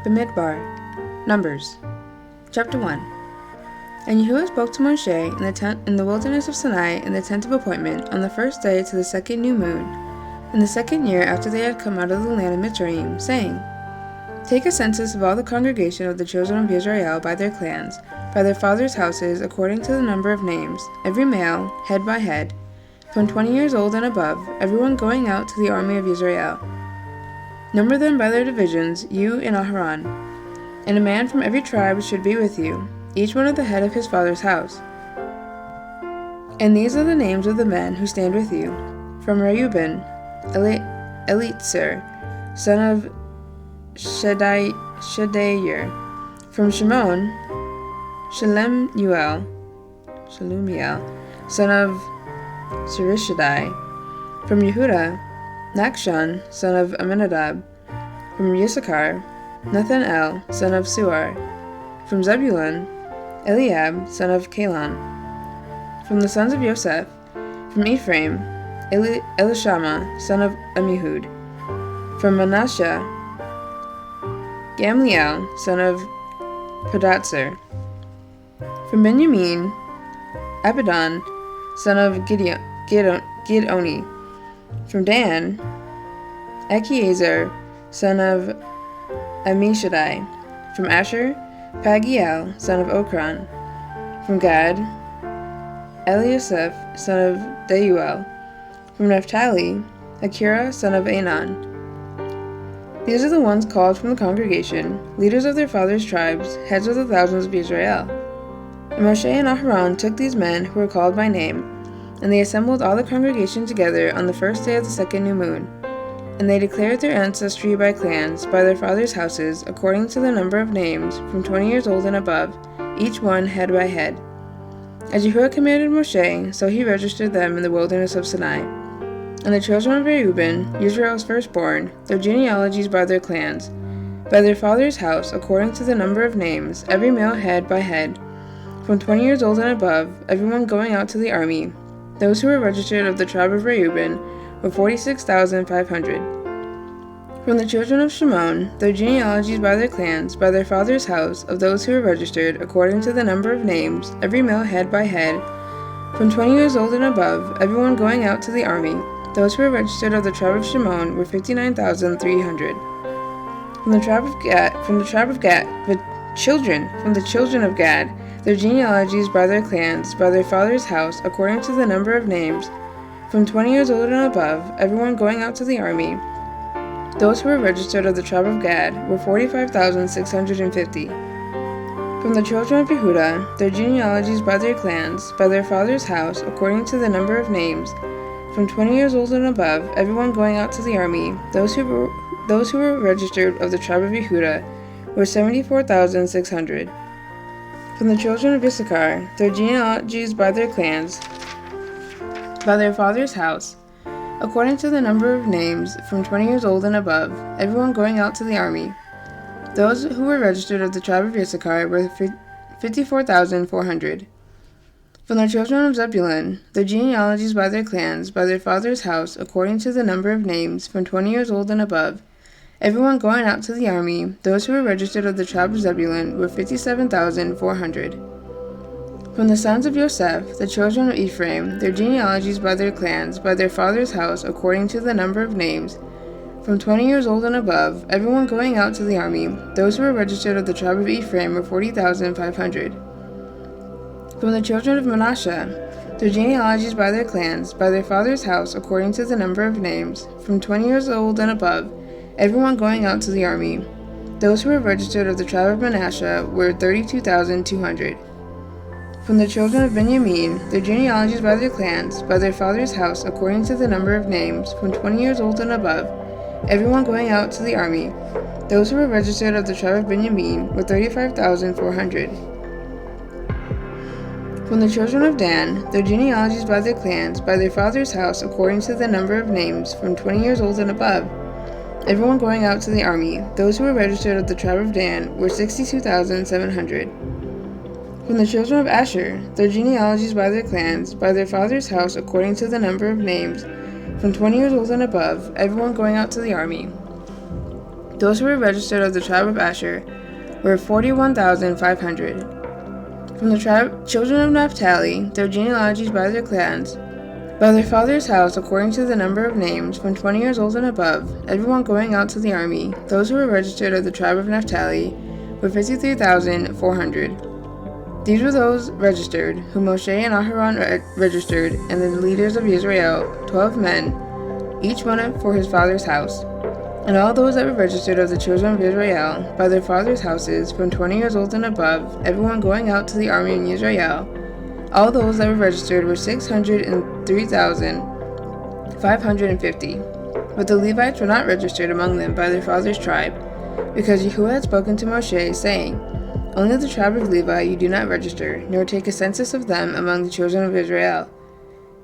Bemidbar. Numbers. Chapter 1. And Yahuwah spoke to Moshe in the wilderness of Sinai in the tent of appointment on the first day to the second new moon, in the second year after they had come out of the land of Mitzrayim, saying, Take a census of all the congregation of the children of Israel by their clans, by their fathers' houses, according to the number of names, every male, head by head, from 20 years old and above, everyone going out to the army of Israel. Number them by their divisions, you and Aharon. And a man from every tribe should be with you, each one at the head of his father's house. And these are the names of the men who stand with you. From Reuben, Elitzer, son of Shedair. From Shimon, Shelumiel, son of Surishadai. From Yehuda, Nachshon, son of Aminadab. From Yissachar, Nathanael, son of Suar. From Zebulun, Eliab, son of Kalon. From the sons of Yosef, from Ephraim, Elishama, son of Amihud. From Manasseh, Gamliel, son of Pedatzer. From Benjamin, Abidan, son of Gidoni. From Dan, Achiezer, son of Amishadai. From Asher, Pagiel, son of Okran. From Gad, Eliasaph, son of Deuel. From Naphtali, Akira, son of Anan. These are the ones called from the congregation, leaders of their fathers' tribes, heads of the thousands of Israel. And Moshe and Aharon took these men who were called by name, and they assembled all the congregation together on the first day of the second new moon. And they declared their ancestry by clans, by their fathers' houses, according to the number of names, from 20 years old and above, each one head by head. As Yahuwah commanded Moshe, so he registered them in the wilderness of Sinai. And the children of Reuben, Israel's firstborn, their genealogies by their clans, by their father's house, according to the number of names, every male head by head, from 20 years old and above, everyone going out to the army. Those who were registered of the tribe of Reuben were 46,500. From the children of Shimon, their genealogies by their clans, by their father's house, of those who were registered, according to the number of names, every male head by head, from 20 years old and above, everyone going out to the army. Those who were registered of the tribe of Shimon were 59,300. From the tribe of Gad, the children of Gad, their genealogies by their clans, by their father's house, according to the number of names, from 20 years old and above, everyone going out to the army. Those who were registered of the tribe of Gad were 45,650. From the children of Yehuda, their genealogies by their clans, by their father's house, according to the number of names, from 20 years old and above, everyone going out to the army. Those who were registered of the tribe of Yehuda were 74,600. From the children of Issachar, their genealogies by their clans, by their father's house, according to the number of names, from 20 years old and above, everyone going out to the army. Those who were registered of the tribe of Issachar were 54,400. From the children of Zebulun, their genealogies by their clans, by their father's house, according to the number of names, from 20 years old and above, everyone going out to the army. Those who were registered of the tribe of Zebulun were 57,400. From the sons of Yosef, the children of Ephraim, their genealogies by their clans, by their father's house, according to the number of names, from 20 years old and above, everyone going out to the army. Those who were registered of the tribe of Ephraim were 40,500. From the children of Manasseh, their genealogies by their clans, by their father's house, according to the number of names, from 20 years old and above, everyone going out to the army. Those who were registered of the tribe of Manasseh were 32,200. From the children of Benjamin, their genealogies by their clans, by their father's house, according to the number of names, from 20 years old and above, everyone going out to the army. Those who were registered of the tribe of Benjamin were 35,400. From the children of Dan, their genealogies by their clans, by their father's house, according to the number of names, from 20 years old and above, everyone going out to the army. Those who were registered of the tribe of Dan were 62,700. From the children of Asher, their genealogies by their clans, by their father's house, according to the number of names, from 20 years old and above, everyone going out to the army. Those who were registered of the tribe of Asher were 41,500. From the children of Naphtali, their genealogies by their clans, by their father's house, according to the number of names, from 20 years old and above, everyone going out to the army, those who were registered of the tribe of Naphtali were 53,400. These were those registered, whom Moshe and Aharon registered, and the leaders of Israel, 12 men, each one for his father's house. And all those that were registered of the children of Israel, by their father's houses, from 20 years old and above, everyone going out to the army in Israel, all those that were registered were 603,550. But the Levites were not registered among them by their father's tribe, because Yahuwah had spoken to Moshe, saying, Only the tribe of Levi you do not register, nor take a census of them among the children of Israel.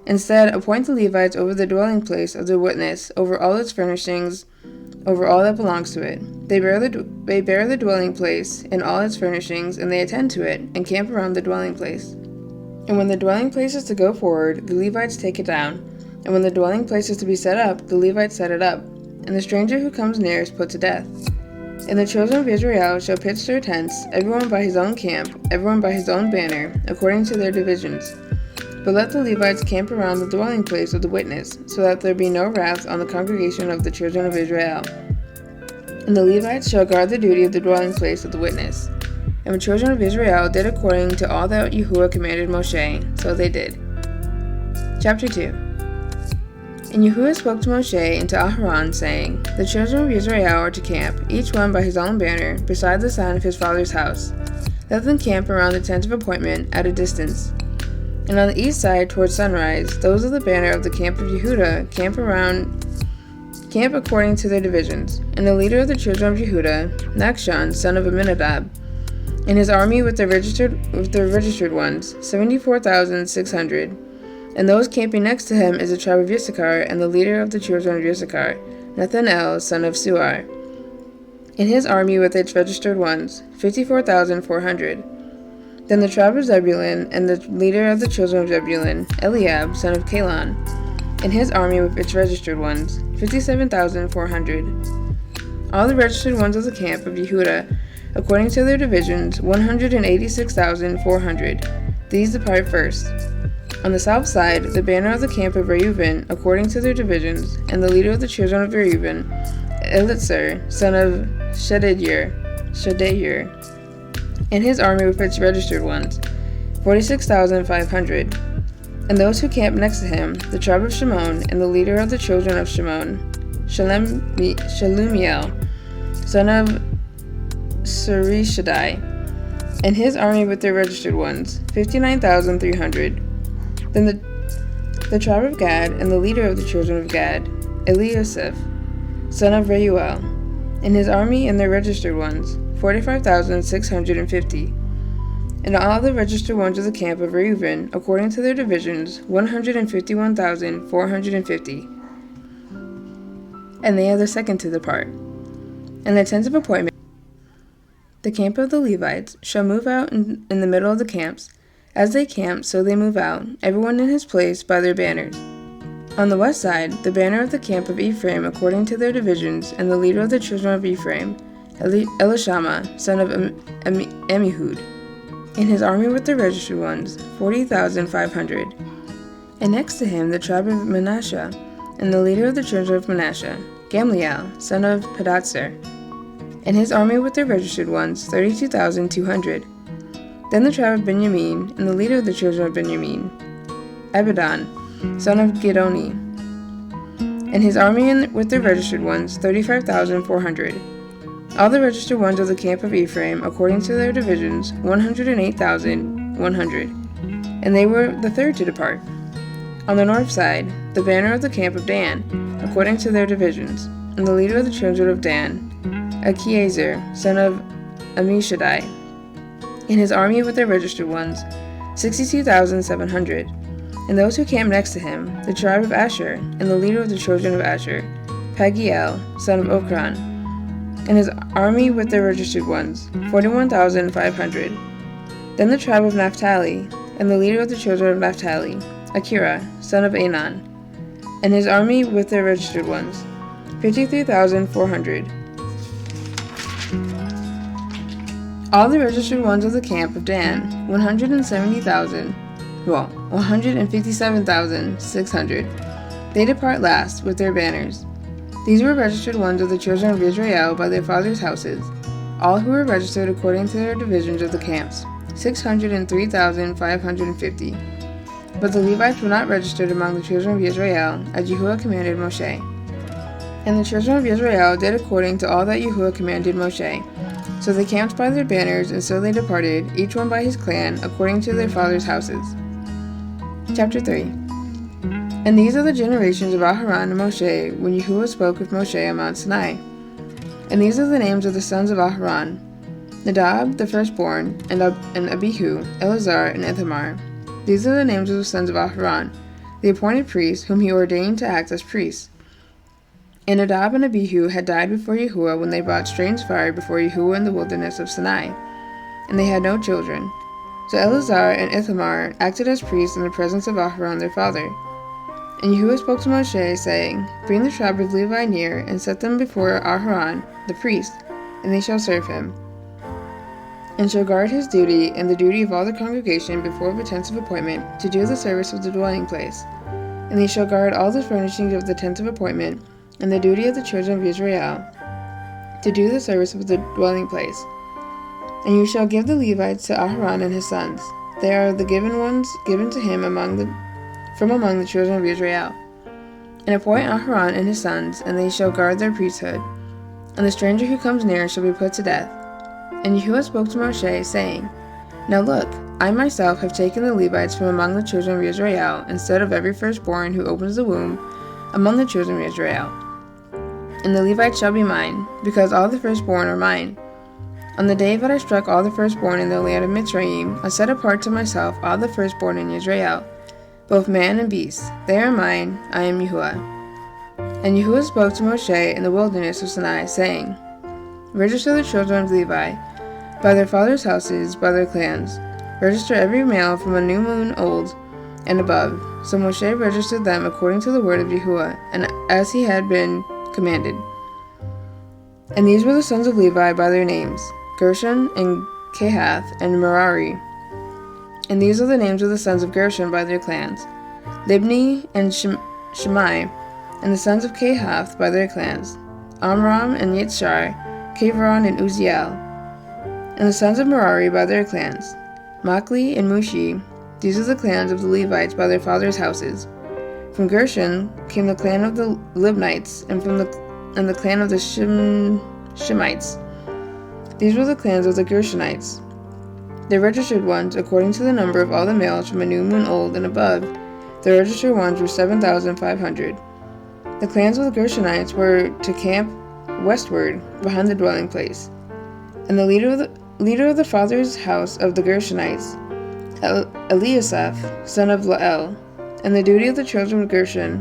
Instead, appoint the Levites over the dwelling place of the witness, over all its furnishings, over all that belongs to it. They bear the dwelling place and all its furnishings, and they attend to it, and camp around the dwelling place. And when the dwelling place is to go forward, the Levites take it down. And when the dwelling place is to be set up, the Levites set it up. And the stranger who comes near is put to death. And the children of Israel shall pitch their tents, everyone by his own camp, everyone by his own banner, according to their divisions. But let the Levites camp around the dwelling place of the witness, so that there be no wrath on the congregation of the children of Israel. And the Levites shall guard the duty of the dwelling place of the witness. And the children of Israel did according to all that Yahuwah commanded Moshe, so they did. Chapter 2. And Yahuwah spoke to Moshe and to Aharon, saying, The children of Israel are to camp, each one by his own banner, beside the sign of his father's house. Let them camp around the tent of appointment at a distance. And on the east side toward sunrise, those of the banner of the camp of Yehudah camp according to their divisions. And the leader of the children of Yehudah, Nachshon, son of Amminadab, and his army with their registered ones, 74,600. And those camping next to him is the tribe of Issachar, and the leader of the children of Issachar, Nethanel, son of Suar. And his army with its registered ones, 54,400. Then the tribe of Zebulun, and the leader of the children of Zebulun, Eliab, son of Calon, and his army with its registered ones, 57,400. All the registered ones of the camp of Yehudah, according to their divisions, 186,400. These depart first. On the south side, the banner of the camp of Reuben, according to their divisions, and the leader of the children of Reuben, Eliezer, son of Shedeur, and his army with its registered ones, 46,500. And those who camp next to him, the tribe of Shimon, and the leader of the children of Shimon, Shelumiel, son of Surishadai, and his army with their registered ones, 59,300. Then the tribe of Gad, and the leader of the children of Gad, Eliasaph, son of Reuel, and his army and their registered ones, 45,650. And all the registered ones of the camp of Reuben, according to their divisions, 151,450. And they are the second to depart. And the tents of appointment, the camp of the Levites, shall move out in the middle of the camps. As they camp, so they move out, everyone in his place by their banners. On the west side, the banner of the camp of Ephraim, according to their divisions, and the leader of the children of Ephraim, Elishama, son of Amihud, and his army with the registered ones, 40,500. And next to him, the tribe of Manasseh, and the leader of the children of Manasseh, Gamliel, son of Pedatzer, and his army with their registered ones, 32,200. Then the tribe of Benjamin, and the leader of the children of Benjamin, Abidan, son of Gidoni, and his army with their registered ones, 35,400. All the registered ones of the camp of Ephraim, according to their divisions, 108,100. And they were the third to depart. On the north side, the banner of the camp of Dan, according to their divisions, and the leader of the children of Dan, Achiezer, son of Amishadai, and his army with their registered ones, 62,700. And those who camped next to him, the tribe of Asher, and the leader of the children of Asher, Pagiel, son of Okran, and his army with their registered ones, 41,500. Then the tribe of Naphtali, and the leader of the children of Naphtali, Akira, son of Anan, and his army with their registered ones, 53,400. All the registered ones of the camp of Dan, 157,600. They depart last with their banners. These were registered ones of the children of Israel by their fathers' houses, all who were registered according to their divisions of the camps, 603,550. But the Levites were not registered among the children of Israel, as Yahuwah commanded Moshe. And the children of Israel did according to all that Yahuwah commanded Moshe. So they camped by their banners, and so they departed, each one by his clan, according to their fathers' houses. Chapter 3. And these are the generations of Aharon and Moshe, when Yahuwah spoke with Moshe on Mount Sinai. And these are the names of the sons of Aharon: Nadab, the firstborn, and Abihu, Eleazar, and Ithamar. These are the names of the sons of Aharon, the appointed priests, whom he ordained to act as priests. And Nadab and Abihu had died before Yahuwah when they brought strange fire before Yahuwah in the wilderness of Sinai, and they had no children. So Eleazar and Ithamar acted as priests in the presence of Aharon their father. And Yahuwah spoke to Moshe, saying, Bring the tribe of Levi near, and set them before Aharon the priest, and they shall serve him, and shall guard his duty and the duty of all the congregation before the tents of appointment, to do the service of the dwelling place. And they shall guard all the furnishings of the tent of appointment, and the duty of the children of Israel, to do the service of the dwelling place. And you shall give the Levites to Aharon and his sons. They are the given ones given to him from among the children of Israel. And appoint Aharon and his sons, and they shall guard their priesthood. And the stranger who comes near shall be put to death. And Yahuwah spoke to Moshe, saying, Now look, I myself have taken the Levites from among the children of Israel, instead of every firstborn who opens the womb among the children of Israel. And the Levites shall be mine, because all the firstborn are mine. On the day that I struck all the firstborn in the land of Mitzrayim, I set apart to myself all the firstborn in Israel, both man and beast. They are mine, I am Yahuwah. And Yahuwah spoke to Moshe in the wilderness of Sinai, saying, Register the children of Levi, by their fathers' houses, by their clans. Register every male from a new moon old and above. So Moshe registered them according to the word of Yahuwah, and as he had been commanded. And these were the sons of Levi by their names, Gershon and Kehath and Merari. And these are the names of the sons of Gershon by their clans, Libni and Shimei, and the sons of Kehath by their clans, Amram and Yitzhar, Kevron and Uziel. And the sons of Merari by their clans, Machli and Mushi. These are the clans of the Levites by their fathers' houses. From Gershon came the clan of the Libnites, and the clan of the Shemites. These were the clans of the Gershonites. The registered ones, according to the number of all the males from a new moon old and above, the registered ones were 7,500. The clans of the Gershonites were to camp westward, behind the dwelling place. And the leader of the father's house of the Gershonites, Eliasaph, son of Lael. And the duty of the children of Gershon,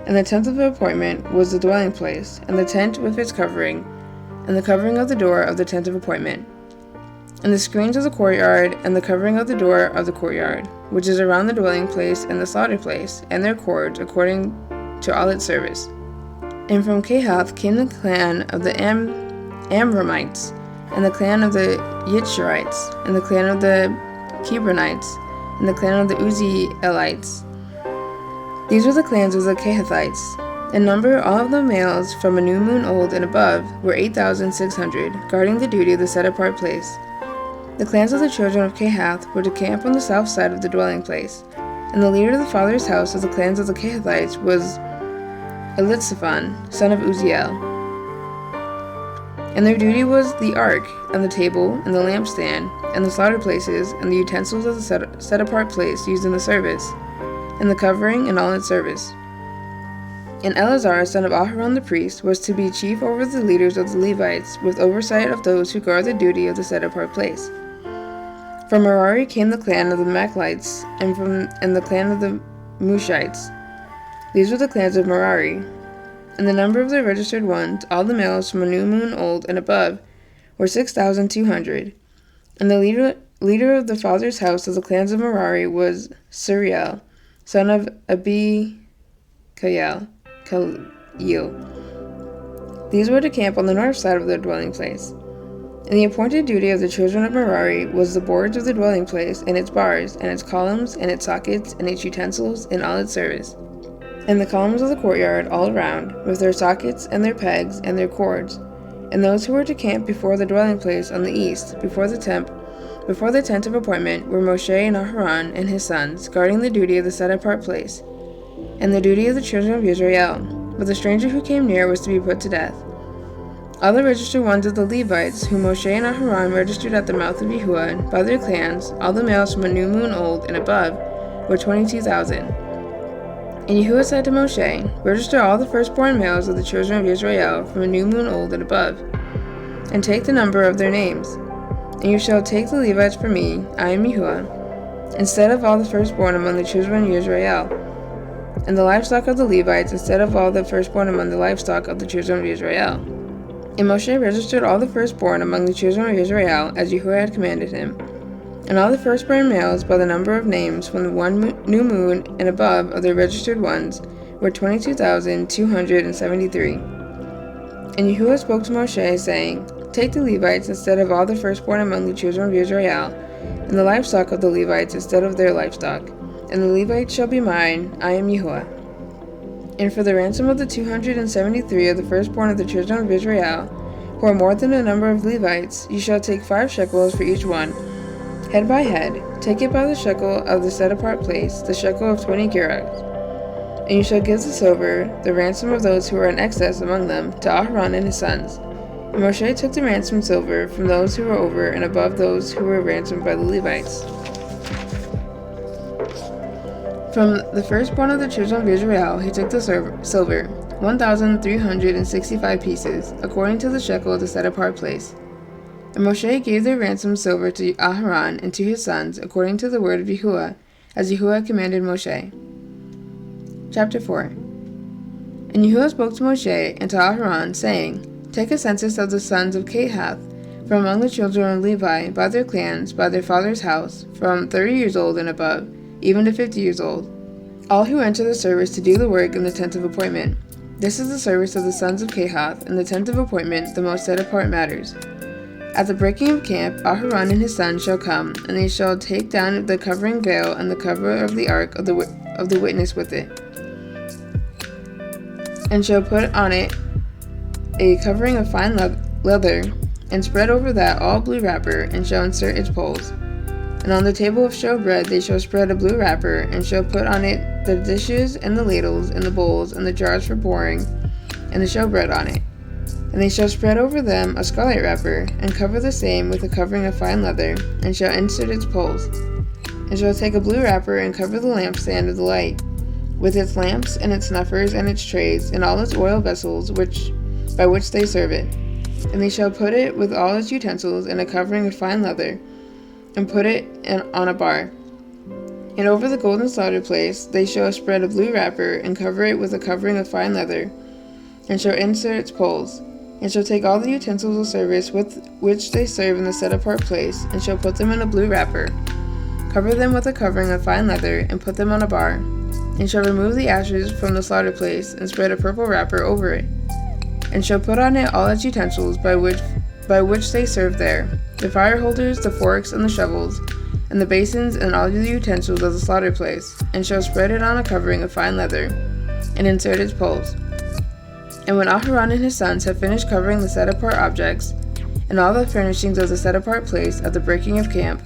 and the tent of the appointment, was the dwelling place, and the tent with its covering, and the covering of the door of the tent of appointment, and the screens of the courtyard, and the covering of the door of the courtyard, which is around the dwelling place and the slaughter place, and their cords, according to all its service. And from Kehath came the clan of the Amramites, and the clan of the Yitzharites, and the clan of the Kebronites, and the clan of the Uzielites. These were the clans of the Kehathites. In number, all of the males from a new moon old and above were 8,600, guarding the duty of the set-apart place. The clans of the children of Kehath were to camp on the south side of the dwelling place, and the leader of the father's house of the clans of the Kehathites was Elitzaphan, son of Uziel. And their duty was the ark, and the table, and the lampstand, and the slaughter places, and the utensils of the set-apart place used in the service, and the covering and all its service. And Eleazar, son of Aharon the priest, was to be chief over the leaders of the Levites, with oversight of those who guard the duty of the set-apart place. From Merari came the clan of the Machlites, and the clan of the Mushites. These were the clans of Merari. And the number of the registered ones, all the males from a new moon old and above, were 6,200. And the leader of the father's house of the clans of Merari was Suriel, son of Abikayil. These were to camp on the north side of their dwelling place. And the appointed duty of the children of Merari was the boards of the dwelling place, and its bars, and its columns, and its sockets, and its utensils, and all its service. And the columns of the courtyard all around, with their sockets, and their pegs, and their cords. And those who were to camp before the dwelling place on the east, before the tent of appointment, were Moshe and Aharon and his sons, guarding the duty of the set-apart place, and the duty of the children of Israel. But the stranger who came near was to be put to death. All the registered ones of the Levites, whom Moshe and Aharon registered at the mouth of Yahuwah, by their clans, all the males from a new moon old and above, were 22,000. And Yahuwah said to Moshe, Register all the firstborn males of the children of Israel from a new moon old and above, and take the number of their names. And you shall take the Levites for me, I am Yahuwah, instead of all the firstborn among the children of Israel, and the livestock of the Levites instead of all the firstborn among the livestock of the children of Israel. And Moshe registered all the firstborn among the children of Israel, as Yahuwah had commanded him, and all the firstborn males by the number of names from the new moon and above of the registered ones were 22,273. And Yahuwah spoke to Moshe, saying, Take the Levites instead of all the firstborn among the children of Israel, and the livestock of the Levites instead of their livestock, and the Levites shall be mine, I am Yahuwah. And for the ransom of the 273 of the firstborn of the children of Israel, who are more than the number of Levites, you shall take 5 shekels for each one, head by head. Take it by the shekel of the set-apart place, the shekel of 20 gerahs. And you shall give the silver, the ransom of those who are in excess among them, to Aharon and his sons. And Moshe took the ransomed silver from those who were over and above those who were ransomed by the Levites. From the firstborn of the children of Israel he took the silver, 1,365 pieces, according to the shekel of the set-apart place. And Moshe gave their ransomed silver to Aharon and to his sons, according to the word of Yahuwah, as Yahuwah commanded Moshe. Chapter 4. And Yahuwah spoke to Moshe and to Aharon, saying, Take a census of the sons of Kehath, from among the children of Levi, by their clans, by their father's house, from 30 years old and above, even to 50 years old, all who enter the service to do the work in the tent of appointment. This is the service of the sons of Kehath, in the tent of appointment, the most set-apart matters. At the breaking of camp, Aharon and his sons shall come, and they shall take down the covering veil and the cover of the ark of the witness with it, and shall put on it a covering of fine leather, and spread over that all blue wrapper, and shall insert its poles. And on the table of showbread they shall spread a blue wrapper, and shall put on it the dishes, and the ladles, and the bowls, and the jars for pouring, and the showbread on it. And they shall spread over them a scarlet wrapper, and cover the same with a covering of fine leather, and shall insert its poles. And shall take a blue wrapper, and cover the lampstand of the light, with its lamps, and its snuffers, and its trays, and all its oil vessels by which they serve it. And they shall put it with all its utensils in a covering of fine leather, and put it on a bar. And over the golden slaughter place they shall spread a blue wrapper, and cover it with a covering of fine leather, and shall insert its poles. And shall take all the utensils of service with which they serve in the set-apart place, and shall put them in a blue wrapper, cover them with a covering of fine leather, and put them on a bar. And shall remove the ashes from the slaughter place, and spread a purple wrapper over it, and shall put on it all its utensils by which they serve there, the fire holders, the forks, and the shovels, and the basins, and all the utensils of the slaughter place, and shall spread it on a covering of fine leather, and insert its poles. And when Aharon and his sons have finished covering the set-apart objects, and all the furnishings of the set-apart place at the breaking of camp,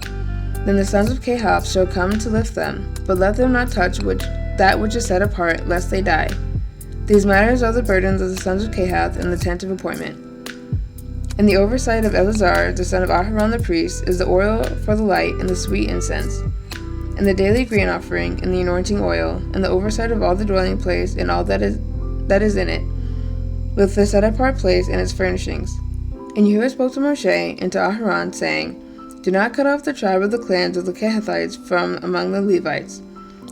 then the sons of Kehath shall come to lift them, but let them not touch that which is set apart, lest they die. These matters are the burdens of the sons of Kehath in the tent of appointment. In the oversight of Eleazar, the son of Aharon the priest, is the oil for the light and the sweet incense, and the daily grain offering, and the anointing oil, and the oversight of all the dwelling place and all that is in it, with the set-apart place and its furnishings. And Yahuwah spoke to Moshe and to Aharon, saying, Do not cut off the tribe of the clans of the Kehathites from among the Levites,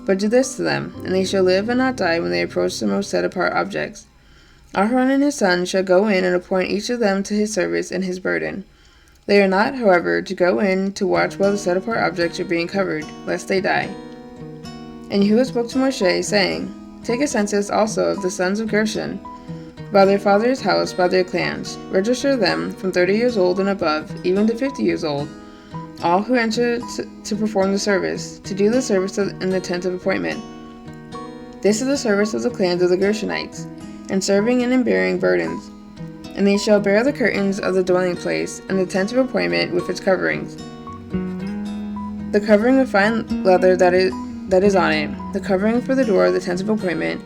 but do this to them, and they shall live and not die when they approach the most set-apart objects. Aharon and his sons shall go in and appoint each of them to his service and his burden. They are not, however, to go in to watch while the set-apart objects are being covered, lest they die. And Yahuwah spoke to Moshe, saying, Take a census also of the sons of Gershon, by their father's house, by their clans. Register them from 30 years old and above, even to 50 years old, all who enter to perform the service, to do the service in the tent of appointment. This is the service of the clans of the Gershonites, in serving and in bearing burdens. And they shall bear the curtains of the dwelling place, and the tent of appointment with its coverings, the covering of fine leather that is on it, the covering for the door of the tent of appointment,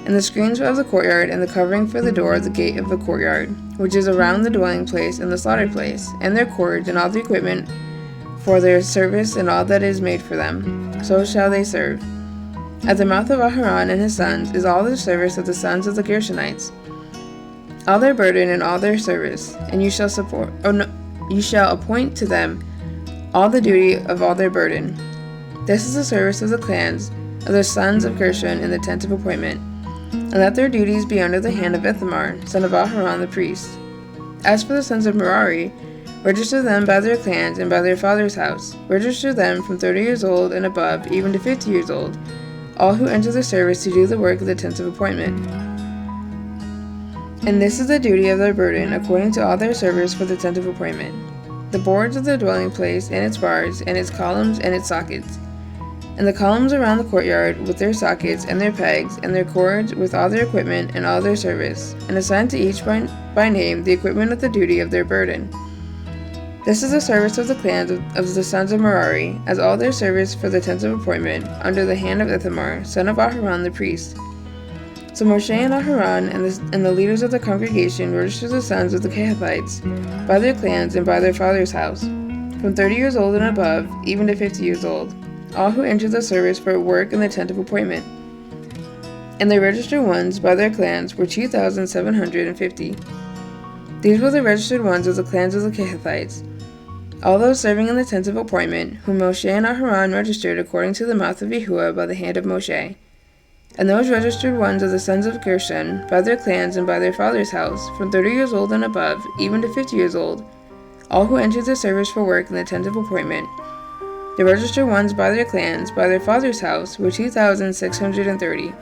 and the screens of the courtyard, and the covering for the door of the gate of the courtyard, which is around the dwelling place and the slaughter place, and their cords, and all the equipment for their service, and all that is made for them. So shall they serve. At the mouth of Aharon and his sons is all the service of the sons of the Gershonites, all their burden and all their service, and you shall appoint to them all the duty of all their burden. This is the service of the clans of the sons of Gershon in the tent of appointment, and let their duties be under the hand of Ithamar, son of Aharon the priest. As for the sons of Merari, register them by their clans and by their father's house. Register them from 30 years old and above, even to 50 years old, all who enter the service to do the work of the tent of appointment. And this is the duty of their burden, according to all their service for the tent of appointment: the boards of the dwelling place, and its bars, and its columns, and its sockets, and the columns around the courtyard, with their sockets, and their pegs, and their cords, with all their equipment, and all their service, and assign to each by name the equipment of the duty of their burden. This is the service of the clans of the sons of Merari, as all their service for the tent of appointment, under the hand of Ithamar, son of Aharon the priest. So Moshe and Aharon and the leaders of the congregation registered the sons of the Kehathites by their clans and by their father's house, from 30 years old and above, even to 50 years old, all who entered the service for work in the tent of appointment. And the registered ones by their clans were 2,750. These were the registered ones of the clans of the Kehathites, all those serving in the tent of appointment, whom Moshe and Aharon registered according to the mouth of Yahuwah by the hand of Moshe. And those registered ones of the sons of Gershon, by their clans and by their father's house, from 30 years old and above, even to 50 years old, all who entered the service for work in the tent of appointment. The registered ones by their clans, by their father's house, were 2,630.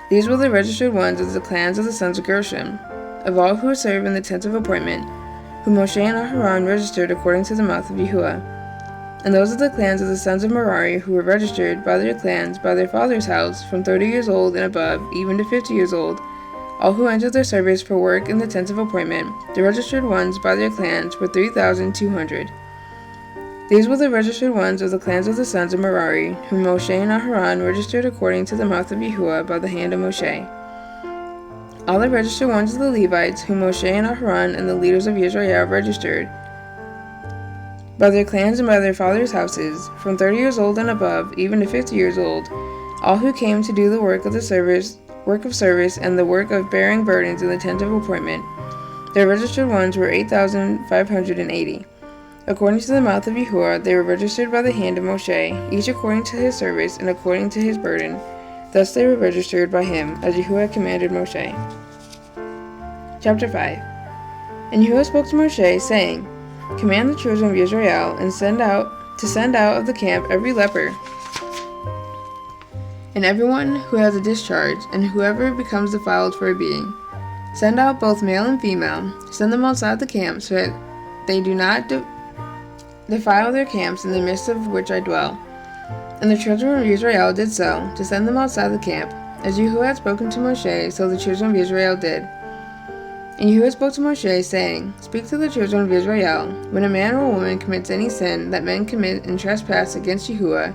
These were the registered ones of the clans of the sons of Gershon, of all who serve in the tent of appointment, whom Moshe and Aharon registered according to the mouth of Yahuwah. And those of the clans of the sons of Merari who were registered by their clans, by their father's house, from 30 years old and above, even to 50 years old, all who entered their service for work in the tent of appointment, the registered ones by their clans were 3,200. These were the registered ones of the clans of the sons of Merari, whom Moshe and Aharon registered according to the mouth of Yahuwah by the hand of Moshe. All the registered ones of the Levites, whom Moshe and Aharon and the leaders of Israel registered, by their clans and by their fathers' houses, from 30 years old and above, even to 50 years old, all who came to do the work of service and the work of bearing burdens in the tent of appointment, their registered ones were 8,580. According to the mouth of Yahuwah, they were registered by the hand of Moshe, each according to his service and according to his burden. Thus they were registered by him, as Yahuwah commanded Moshe. Chapter 5. And Yahuwah spoke to Moshe, saying, Command the children of Israel and send out of the camp every leper, and everyone who has a discharge, and whoever becomes defiled for a being. Send out both male and female. Send them outside the camp, so that they do not defile their camps in the midst of which I dwell. And the children of Israel did so, to send them outside the camp. As Yahuwah had spoken to Moshe, so the children of Israel did. And Yahuwah spoke to Moshe, saying, Speak to the children of Israel, when a man or a woman commits any sin that men commit and trespass against Yahuwah,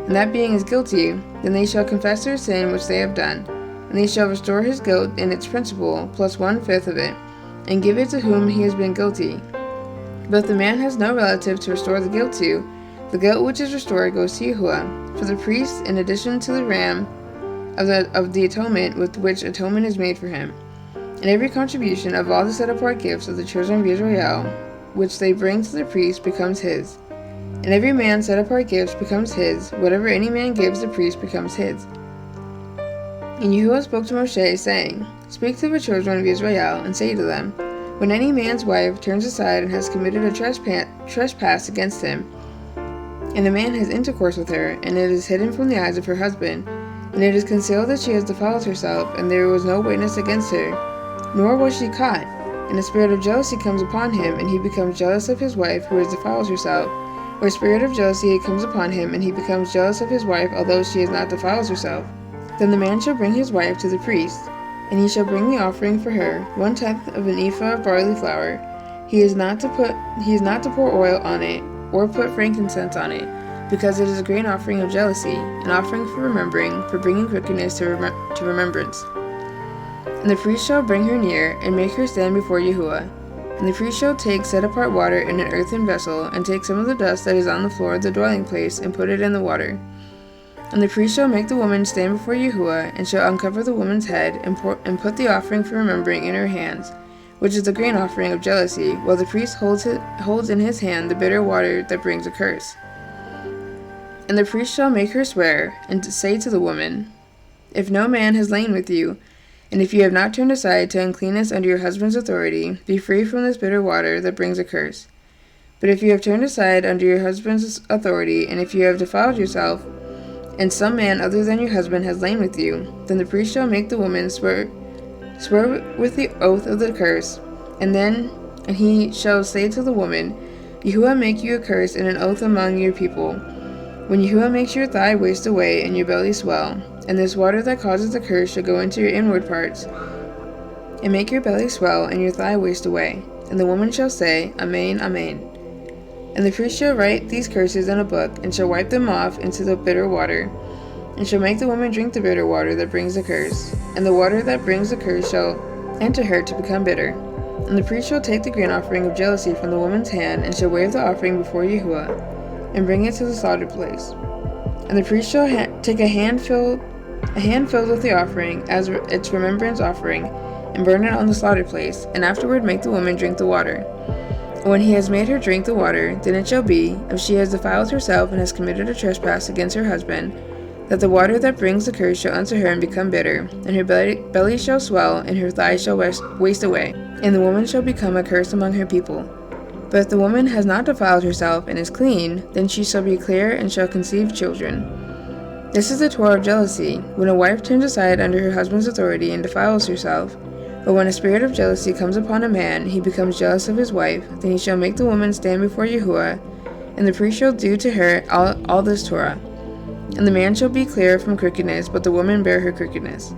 and that being is guilty, then they shall confess their sin which they have done, and they shall restore his guilt in its principal, plus 1/5 of it, and give it to whom he has been guilty. But if the man has no relative to restore the guilt to, the guilt which is restored goes to Yahuwah, for the priest, in addition to the ram of the atonement with which atonement is made for him. And every contribution of all the set-apart gifts of the children of Israel, which they bring to the priest, becomes his. And every man's set-apart gifts becomes his. Whatever any man gives the priest becomes his. And Yahuwah spoke to Moshe, saying, Speak to the children of Israel, and say to them, When any man's wife turns aside and has committed a trespass against him, and the man has intercourse with her, and it is hidden from the eyes of her husband, And it is concealed that she has defiled herself, and there was no witness against her, nor was she caught. And a spirit of jealousy comes upon him, and he becomes jealous of his wife who has defiled herself. Or a spirit of jealousy comes upon him, and he becomes jealous of his wife, although she has not defiled herself. Then the man shall bring his wife to the priest, and he shall bring the offering for her, 1/10 of an ephah of barley flour. He is not to pour oil on it, or put frankincense on it, because it is a grain offering of jealousy, an offering for remembering, for bringing crookedness to remembrance. And the priest shall bring her near, and make her stand before Yahuwah. And the priest shall take set-apart water in an earthen vessel, and take some of the dust that is on the floor of the dwelling place, and put it in the water. And the priest shall make the woman stand before Yahuwah, and shall uncover the woman's head, and put the offering for remembering in her hands, which is the grain offering of jealousy, while the priest holds in his hand the bitter water that brings a curse. And the priest shall make her swear, and say to the woman, If no man has lain with you, and if you have not turned aside to uncleanness under your husband's authority, be free from this bitter water that brings a curse. But if you have turned aside under your husband's authority, and if you have defiled yourself, and some man other than your husband has lain with you, then the priest shall make the woman swear with the oath of the curse, and he shall say to the woman, Yahuwah make you a curse and an oath among your people. When Yahuwah makes your thigh waste away and your belly swell, and this water that causes the curse shall go into your inward parts, and make your belly swell and your thigh waste away. And the woman shall say, Amen, Amen. And the priest shall write these curses in a book, and shall wipe them off into the bitter water, and shall make the woman drink the bitter water that brings the curse. And the water that brings the curse shall enter her to become bitter. And the priest shall take the grain offering of jealousy from the woman's hand, and shall wave the offering before Yahuwah, and bring it to the slaughter place. And the priest shall take a hand filled with the offering as its remembrance offering, and burn it on the slaughter place, and afterward make the woman drink the water. And when he has made her drink the water, then it shall be, if she has defiled herself and has committed a trespass against her husband, that the water that brings the curse shall enter her and become bitter, and her belly shall swell, and her thighs shall waste away, and the woman shall become a curse among her people. But if the woman has not defiled herself and is clean, then she shall be clear and shall conceive children. This is the Torah of jealousy, when a wife turns aside under her husband's authority and defiles herself. But when a spirit of jealousy comes upon a man, he becomes jealous of his wife, then he shall make the woman stand before Yahuwah, and the priest shall do to her all this Torah. And the man shall be clear from crookedness, but the woman bear her crookedness.